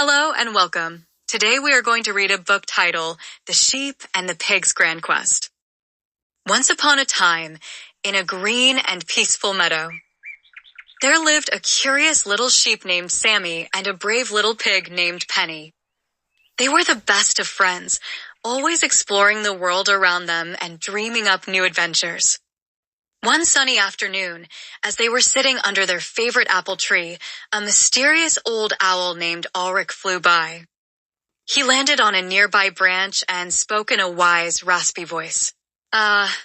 Hello and welcome. Today we are going to read a book titled The Sheep and the Pig's Grand Quest. Once upon a time, in a green and peaceful meadow, there lived a curious little sheep named Sammy and a brave little pig named Penny. They were the best of friends, always exploring the world around them and dreaming up new adventures. One sunny afternoon, as they were sitting under their favorite apple tree, a mysterious old owl named Ulrich flew by. He landed on a nearby branch and spoke in a wise, raspy voice.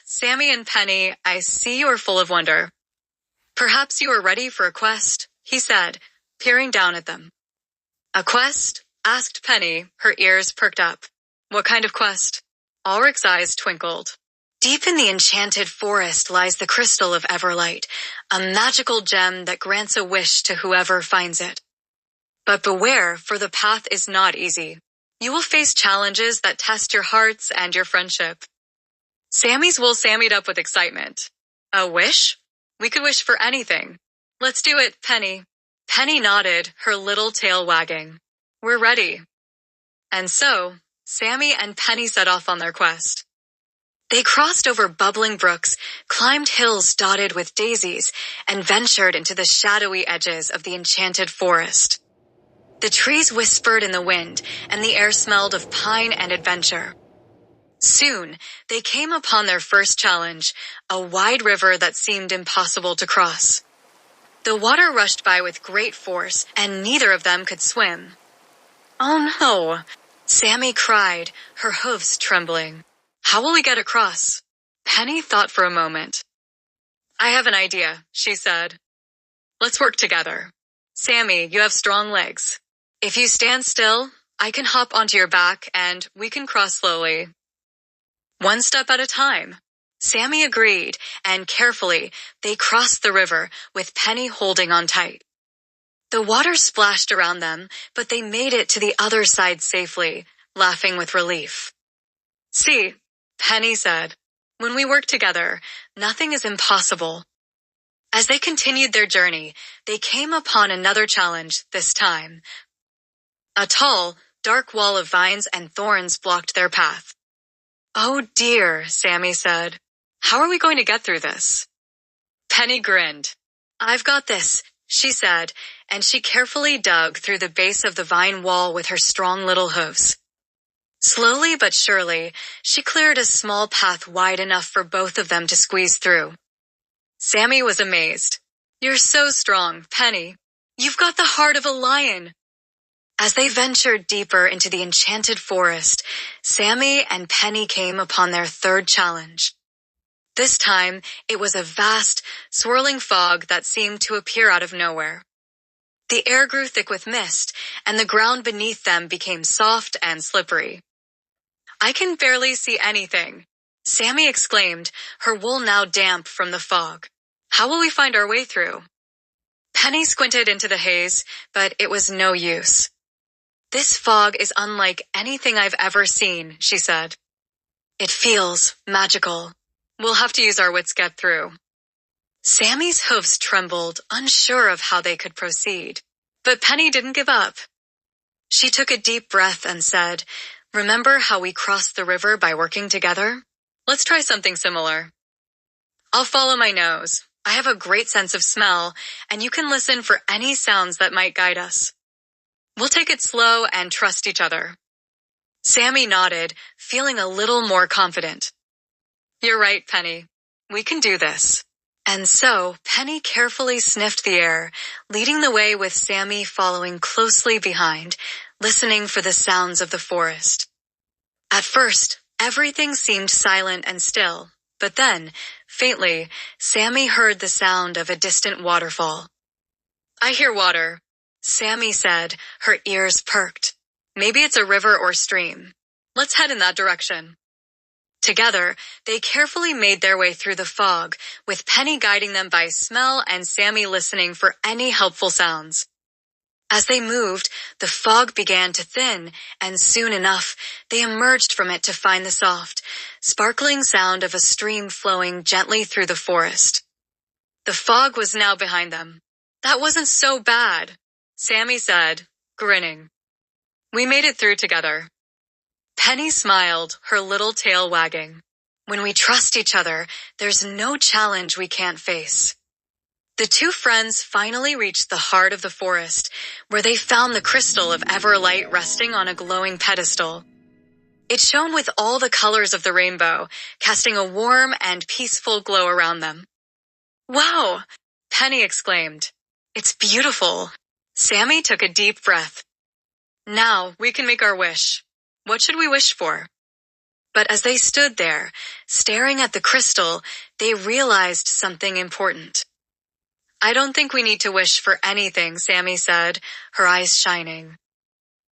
Sammy and Penny, I see you are full of wonder. Perhaps you are ready for a quest, he said, peering down at them. A quest? Asked Penny, her ears perked up. What kind of quest? Ulrich's eyes twinkled. Deep in the enchanted forest lies the crystal of Everlight, a magical gem that grants a wish to whoever finds it. But beware, for the path is not easy. You will face challenges that test your hearts and your friendship. Sammy's wool sammied up with excitement. A wish? We could wish for anything. Let's do it, Penny. Penny nodded, her little tail wagging. We're ready. And so, Sammy and Penny set off on their quest. They crossed over bubbling brooks, climbed hills dotted with daisies, and ventured into the shadowy edges of the enchanted forest. The trees whispered in the wind, and the air smelled of pine and adventure. Soon, they came upon their first challenge, a wide river that seemed impossible to cross. The water rushed by with great force, and neither of them could swim. Oh no! Sammy cried, her hooves trembling. How will we get across? Penny thought for a moment. I have an idea, she said. Let's work together. Sammy, you have strong legs. If you stand still, I can hop onto your back and we can cross slowly. One step at a time. Sammy agreed, and carefully, they crossed the river, with Penny holding on tight. The water splashed around them, but they made it to the other side safely, laughing with relief. See, Penny said, when we work together, nothing is impossible. As they continued their journey, they came upon another challenge this time. A tall, dark wall of vines and thorns blocked their path. Oh dear, Sammy said. How are we going to get through this? Penny grinned. I've got this, she said, and she carefully dug through the base of the vine wall with her strong little hooves. Slowly but surely, she cleared a small path wide enough for both of them to squeeze through. Sammy was amazed. You're so strong, Penny. You've got the heart of a lion. As they ventured deeper into the enchanted forest, Sammy and Penny came upon their third challenge. This time, it was a vast, swirling fog that seemed to appear out of nowhere. The air grew thick with mist, and the ground beneath them became soft and slippery. I can barely see anything, Sammy exclaimed, her wool now damp from the fog. How will we find our way through? Penny squinted into the haze, but it was no use. This fog is unlike anything I've ever seen, she said. It feels magical. We'll have to use our wits to get through. Sammy's hooves trembled, unsure of how they could proceed. But Penny didn't give up. She took a deep breath and said, Remember how we crossed the river by working together? Let's try something similar. I'll follow my nose. I have a great sense of smell, and you can listen for any sounds that might guide us. We'll take it slow and trust each other. Sammy nodded, feeling a little more confident. You're right, Penny. We can do this. And so, Penny carefully sniffed the air, leading the way with Sammy following closely behind, listening for the sounds of the forest. At first, everything seemed silent and still, but then, faintly, Sammy heard the sound of a distant waterfall. I hear water, Sammy said, her ears perked. Maybe it's a river or stream. Let's head in that direction. Together, they carefully made their way through the fog, with Penny guiding them by smell and Sammy listening for any helpful sounds. As they moved, the fog began to thin, and soon enough, they emerged from it to find the soft, sparkling sound of a stream flowing gently through the forest. The fog was now behind them. That wasn't so bad, Sammy said, grinning. We made it through together. Penny smiled, her little tail wagging. When we trust each other, there's no challenge we can't face. The two friends finally reached the heart of the forest, where they found the crystal of Everlight resting on a glowing pedestal. It shone with all the colors of the rainbow, casting a warm and peaceful glow around them. "Wow!" Penny exclaimed. "It's beautiful." Sammy took a deep breath. "Now we can make our wish. What should we wish for?" But as they stood there, staring at the crystal, they realized something important. "I don't think we need to wish for anything," Sammy said, her eyes shining.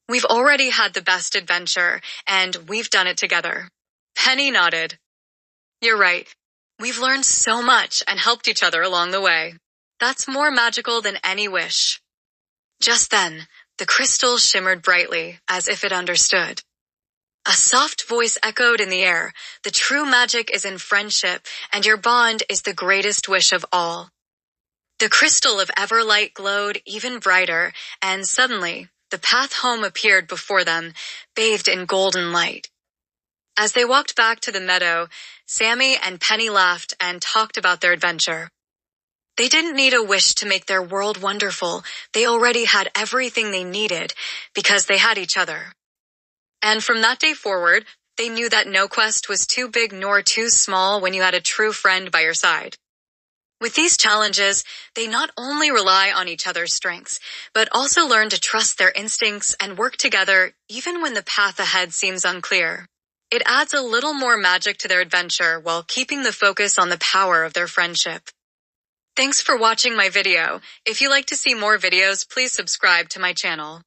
"We've already had the best adventure, and we've done it together." Penny nodded. "You're right. We've learned so much and helped each other along the way. That's more magical than any wish." Just then, the crystal shimmered brightly, as if it understood. A soft voice echoed in the air. "The true magic is in friendship, and your bond is the greatest wish of all." The crystal of Everlight glowed even brighter, and suddenly, the path home appeared before them, bathed in golden light. As they walked back to the meadow, Sammy and Penny laughed and talked about their adventure. They didn't need a wish to make their world wonderful. They already had everything they needed because they had each other. And from that day forward, they knew that no quest was too big nor too small when you had a true friend by your side. With these challenges, they not only rely on each other's strengths, but also learn to trust their instincts and work together even when the path ahead seems unclear. It adds a little more magic to their adventure while keeping the focus on the power of their friendship. Thanks for watching my video. If you'd like to see more videos, please subscribe to my channel.